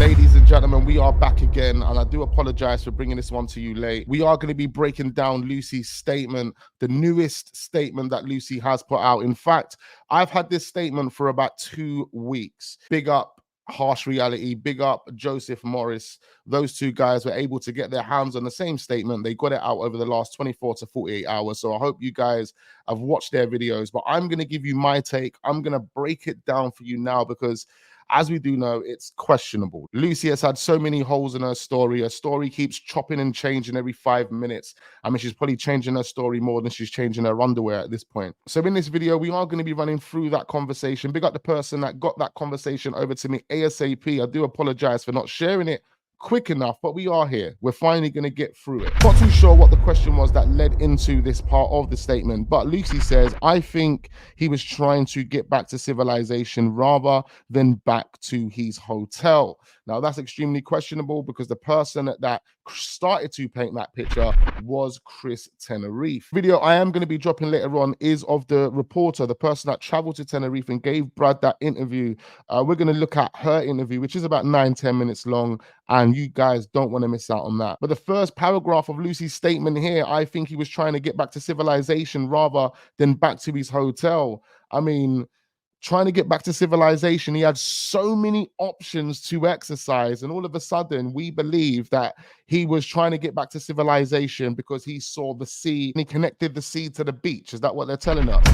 Ladies and gentlemen, we are back again, and I do apologize for bringing this one to you late. We are going to be breaking down Lucy's statement, the newest statement that Lucy has put out. In fact, I've had this statement for about 2 weeks. Big up Harsh Reality, big up Joseph Morris. Those two guys were able to get their hands on the same statement. They got it out over the last 24 to 48 hours. So I hope you guys have watched their videos, but I'm going to give you my take. I'm going to break it down for you now because, as we do know, it's questionable. Lucy has had so many holes in her story. Her story keeps chopping and changing every 5 minutes. I mean, she's probably changing her story more than she's changing her underwear at this point. So in this video, we are going to be running through that conversation. Big up the person that got that conversation over to me ASAP. I do apologize for not sharing it quick enough, but we are here. We're finally going to get through it. Not too sure what the question was that led into this part of the statement, but Lucy says, I think he was trying to get back to civilization rather than back to his hotel. Now, that's extremely questionable because the person that started to paint that picture was Chris Tenerife. Video I am going to be dropping later on is of the reporter, the person that traveled to Tenerife and gave Brad that interview. We're going to look at her interview, which is about 9-10 minutes long, and you guys don't want to miss out on that. But the first paragraph of Lucy's statement here, I think he was trying to get back to civilization rather than back to his hotel. I mean, trying to get back to civilization, he had so many options to exercise, and all of a sudden we believe that he was trying to get back to civilization because he saw the sea and he connected the sea to the beach. Is that what they're telling us?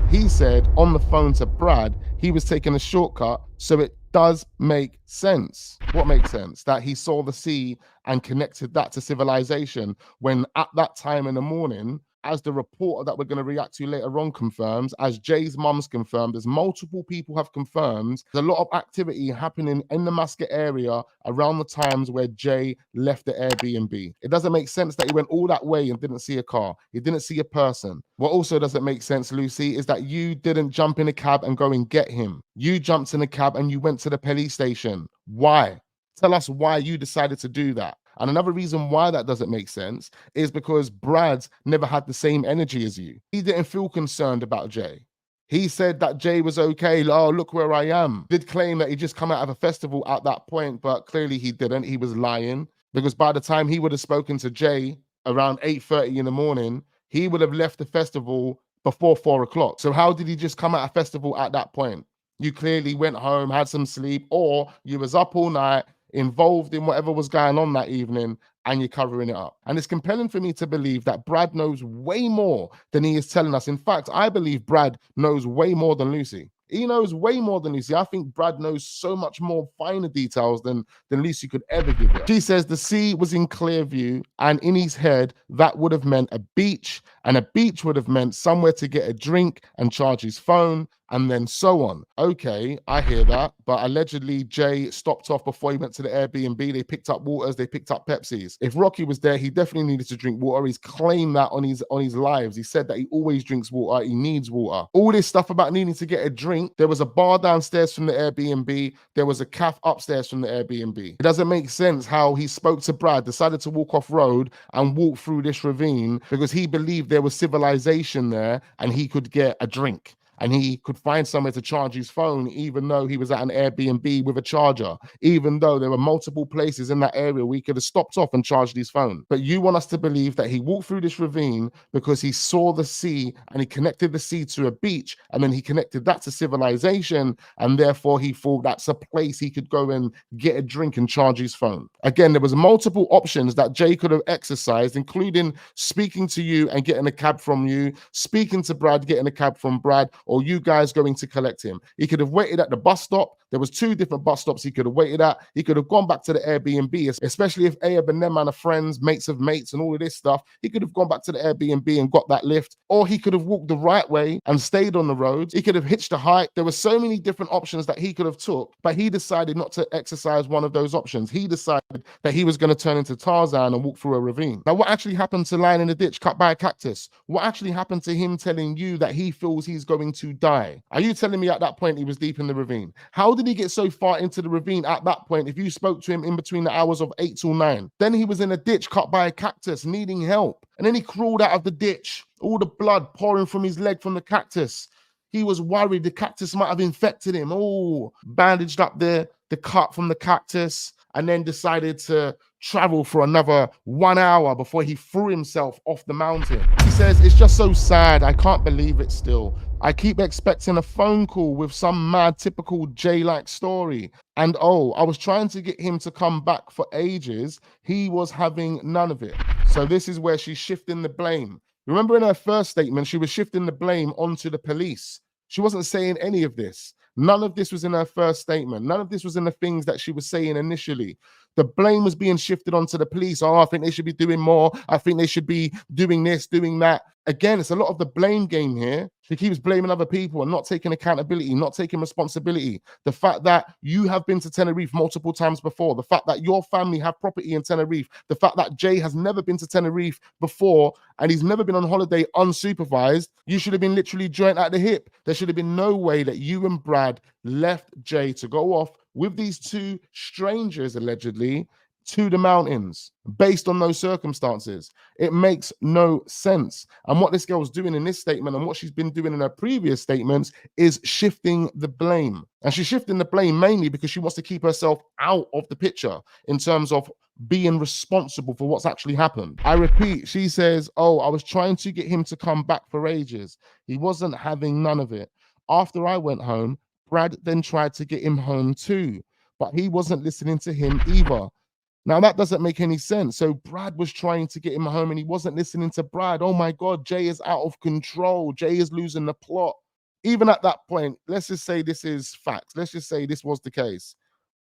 He said on the phone to Brad he was taking a shortcut, so it does make sense. What makes sense? That he saw the sea and connected that to civilization, when at that time in the morning, as the reporter that we're going to react to later on confirms, as Jay's mum's confirmed, as multiple people have confirmed, there's a lot of activity happening in the Muscat area around the times where Jay left the Airbnb. It doesn't make sense that he went all that way and didn't see a car. He didn't see a person. What also doesn't make sense, Lucy, is that you didn't jump in a cab and go and get him. You jumped in a cab and you went to the police station. Why? Tell us why you decided to do that. And another reason why that doesn't make sense is because Brad never had the same energy as you. He didn't feel concerned about Jay. He said that Jay was okay. Oh, look where I am. Did claim that he just come out of a festival at that point, but clearly he didn't. He was lying, because by the time he would have spoken to Jay around 8:30 in the morning, he would have left the festival before 4 o'clock. So how did he just come out of festival at that point? You clearly went home, had some sleep, or you was up all night, involved in whatever was going on that evening, and you're covering it up. And it's compelling for me to believe that Brad knows way more than he is telling us. In fact, I believe Brad knows way more than Lucy. He knows way more than Lucy. I think Brad knows so much more finer details than Lucy could ever give it. She says the sea was in clear view, and in his head, that would have meant a beach, and a beach would have meant somewhere to get a drink and charge his phone, and then so on. Okay, I hear that, but allegedly Jay stopped off before he went to the Airbnb. They picked up waters, they picked up Pepsis. If Rocky was there, he definitely needed to drink water. He's claimed that on his lives. He said that he always drinks water, he needs water. All this stuff about needing to get a drink, there was a bar downstairs from the Airbnb, there was a cafe upstairs from the Airbnb. It doesn't make sense how he spoke to Brad, decided to walk off road and walk through this ravine because he believed there was civilization there and he could get a drink. And he could find somewhere to charge his phone, even though he was at an Airbnb with a charger, even though there were multiple places in that area where he could have stopped off and charged his phone. But you want us to believe that he walked through this ravine because he saw the sea and he connected the sea to a beach, and then he connected that to civilization, and therefore he thought that's a place he could go and get a drink and charge his phone. Again, there was multiple options that Jay could have exercised, including speaking to you and getting a cab from you, speaking to Brad, getting a cab from Brad, or you guys going to collect him. He could have waited at the bus stop. There was 2 different bus stops he could have waited at. He could have gone back to the Airbnb, especially if Ayab and them man are friends, mates of mates and all of this stuff. He could have gone back to the Airbnb and got that lift, or he could have walked the right way and stayed on the road. He could have hitched a hike. There were so many different options that he could have took, but he decided not to exercise one of those options. He decided that he was going to turn into Tarzan and walk through a ravine. Now, what actually happened to lying in a ditch cut by a cactus? What actually happened to him telling you that he feels he's going to die? Are you telling me at that point he was deep in the ravine? How did he get so far into the ravine at that point if you spoke to him in between the hours of 8 till 9? Then he was in a ditch cut by a cactus needing help. And then he crawled out of the ditch, all the blood pouring from his leg from the cactus. He was worried the cactus might have infected him. Oh, bandaged up there, the cut from the cactus, and then decided to travel for another 1 hour before he threw himself off the mountain. He says, it's just so sad. I can't believe it still. I keep expecting a phone call with some mad typical Jay-like story. And oh, I was trying to get him to come back for ages. He was having none of it. So this is where she's shifting the blame. Remember in her first statement, she was shifting the blame onto the police. She wasn't saying any of this. None of this was in her first statement. None of this was in the things that she was saying initially. The blame was being shifted onto the police. Oh, I think they should be doing more. I think they should be doing this, doing that. Again, it's a lot of the blame game here. She keeps blaming other people and not taking accountability, not taking responsibility. The fact that you have been to Tenerife multiple times before, the fact that your family have property in Tenerife, the fact that Jay has never been to Tenerife before and he's never been on holiday unsupervised, you should have been literally joint at the hip. There should have been no way that you and Brad left Jay to go off with these two strangers, allegedly, to the mountains based on those circumstances. It makes no sense. And what this girl's doing in this statement and what she's been doing in her previous statements is shifting the blame. And she's shifting the blame mainly because she wants to keep herself out of the picture in terms of being responsible for what's actually happened. I repeat, she says, oh, I was trying to get him to come back for ages. He wasn't having none of it. After I went home, Brad then tried to get him home too, but he wasn't listening to him either. Now, that doesn't make any sense. So Brad was trying to get him home and he wasn't listening to Brad. Oh my God, Jay is out of control. Jay is losing the plot. Even at that point, let's just say this is facts. Let's just say this was the case.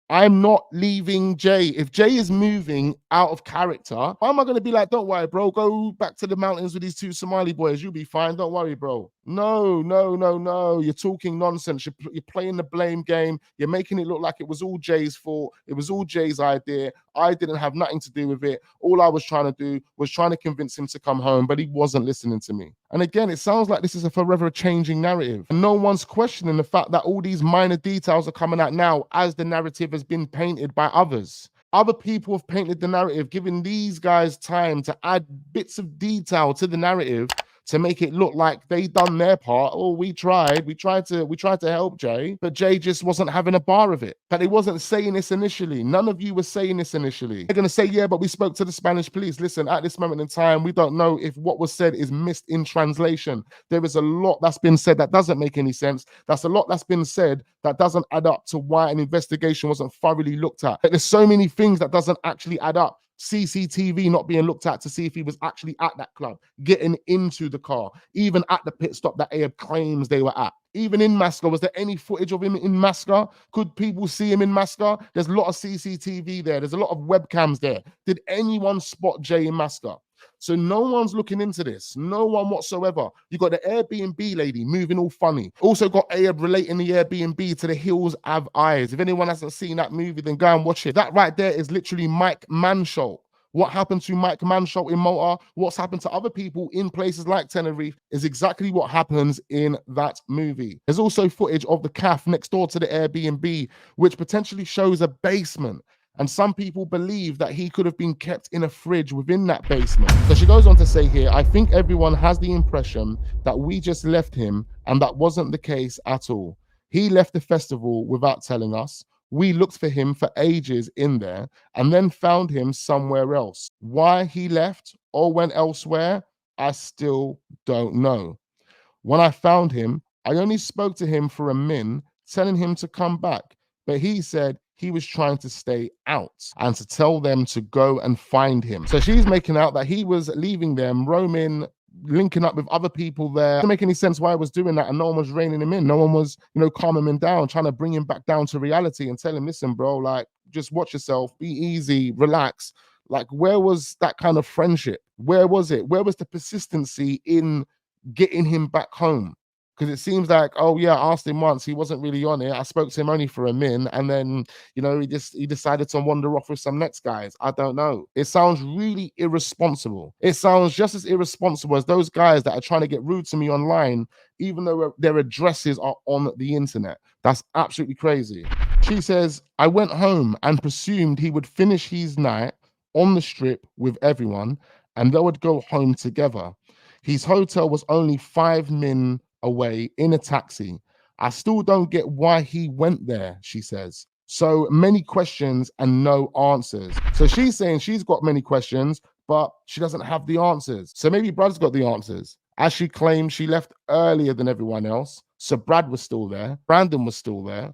I'm not leaving Jay. If Jay is moving out of character, why am I going to be like, don't worry, bro, go back to the mountains with these two Somali boys. You'll be fine. Don't worry, bro. No, no, no, no. You're talking nonsense. You're playing the blame game. You're making it look like it was all Jay's fault. It was all Jay's idea. I didn't have nothing to do with it. All I was trying to do was trying to convince him to come home, but he wasn't listening to me. And again, it sounds like this is a forever changing narrative. And no one's questioning the fact that all these minor details are coming out now as the narrative has been painted by others. Other people have painted the narrative, giving these guys time to add bits of detail to the narrative to make it look like they done their part. Oh, we tried to help Jay, but Jay just wasn't having a bar of it. But he wasn't saying this initially. None of you were saying this initially. They're gonna say, yeah, but we spoke to the Spanish police. Listen, at this moment in time, we don't know if what was said is missed in translation. There is a lot that's been said that doesn't make any sense. That's a lot that's been said that doesn't add up to why an investigation wasn't thoroughly looked at. There's so many things that doesn't actually add up. CCTV not being looked at to see if he was actually at that club, getting into the car, even at the pit stop that Ahab claims they were at. Even in Masca, was there any footage of him in Masca? Could people see him in Masca? There's a lot of CCTV there. There's a lot of webcams there. Did anyone spot Jay in Masca? So no one's looking into this. No one whatsoever. You got the Airbnb lady moving all funny. Also got Ahab relating the Airbnb to the Hills Have Eyes. If anyone hasn't seen that movie, then go and watch it. That right there is literally Mike Mansholt. What happened to Mike Mansholt in Malta, what's happened to other people in places like Tenerife is exactly what happens in that movie. There's also footage of the cafe next door to the Airbnb, which potentially shows a basement. And some people believe that he could have been kept in a fridge within that basement. So she goes on to say here, I think everyone has the impression that we just left him, and that wasn't the case at all. He left the festival without telling us. We looked for him for ages in there and then found him somewhere else. Why he left or went elsewhere, I still don't know. When I found him, I only spoke to him for a min, telling him to come back. But he said he was trying to stay out and to tell them to go and find him. So she's making out that he was leaving them, roaming, linking up with other people there. It doesn't make any sense why I was doing that and no one was reining him in. No one was, calming him down, trying to bring him back down to reality and tell him, listen, bro, like, just watch yourself, be easy, relax. Like, where was that kind of friendship? Where was it? Where was the persistency in getting him back home? Because it seems like, oh yeah, I asked him once, he wasn't really on it. I spoke to him only for a min, and then he decided to wander off with some next guys. I don't know. It sounds really irresponsible. It sounds just as irresponsible as those guys that are trying to get rude to me online, even though their addresses are on the internet. That's absolutely crazy. She says, I went home and presumed he would finish his night on the strip with everyone, and they would go home together. His hotel was only 5 min away in a taxi. I still don't get why he went there, she says. So many questions and no answers. So she's saying she's got many questions, but she doesn't have the answers. So maybe Brad's got the answers. As she claimed, she left earlier than everyone else. So Brad was still there. Brandon was still there.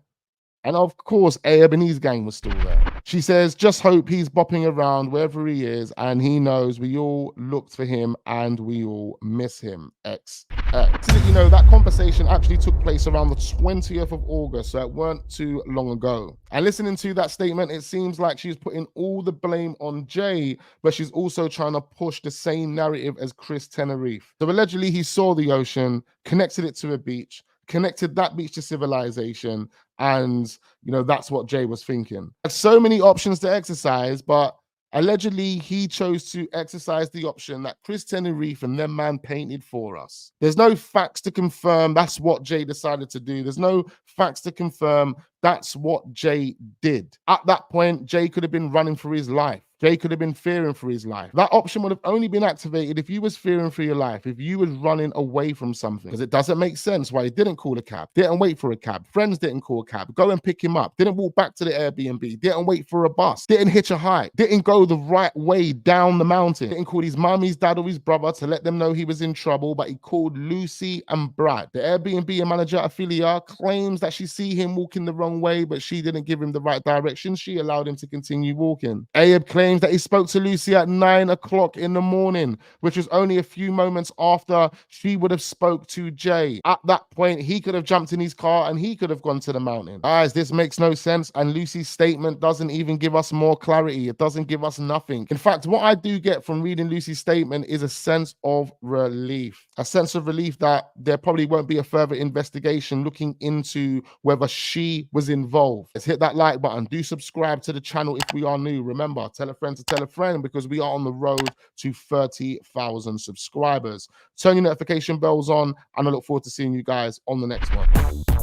And of course, Abe and his gang was still there. She says, just hope he's bopping around wherever he is and he knows we all looked for him and we all miss him. You know, that conversation actually took place around the 20th of August, so it weren't too long ago. And listening to that statement, it seems like she's putting all the blame on Jay, but she's also trying to push the same narrative as Chris Tenerife. So allegedly, he saw the ocean, connected it to a beach, connected that beach to civilization, and you know that's what Jay was thinking. Had so many options to exercise, but allegedly he chose to exercise the option that Chris Tenerife and them man painted for us. There's no facts to confirm that's what Jay decided to do. There's no facts to confirm that's what Jay did. At that point, Jay could have been running for his life. Jay could have been fearing for his life. That option would have only been activated if you was fearing for your life, if you was running away from something. Because it doesn't make sense why he didn't call a cab, didn't wait for a cab, friends didn't call a cab, go and pick him up, didn't walk back to the Airbnb, didn't wait for a bus, didn't hitch a hike, didn't go the right way down the mountain, didn't call his mum, his dad, or his brother to let them know he was in trouble, but he called Lucy and Brad. The Airbnb manager, Ophelia, claims that she see him walking the wrong way, but she didn't give him the right direction. She allowed him to continue walking. Abe claims that he spoke to Lucy at 9 o'clock in the morning, which was only a few moments after she would have spoke to Jay. At that point, he could have jumped in his car and he could have gone to the mountain. Guys, this makes no sense, and Lucy's statement doesn't even give us more clarity. It doesn't give us nothing. In fact, what I do get from reading Lucy's statement is a sense of relief. A sense of relief that there probably won't be a further investigation looking into whether she was involved. Let's hit that like button. Do subscribe to the channel if we are new. Remember, tell a friend to tell a friend, because we are on the road to 30,000 subscribers. Turn your notification bells on, and I look forward to seeing you guys on the next one.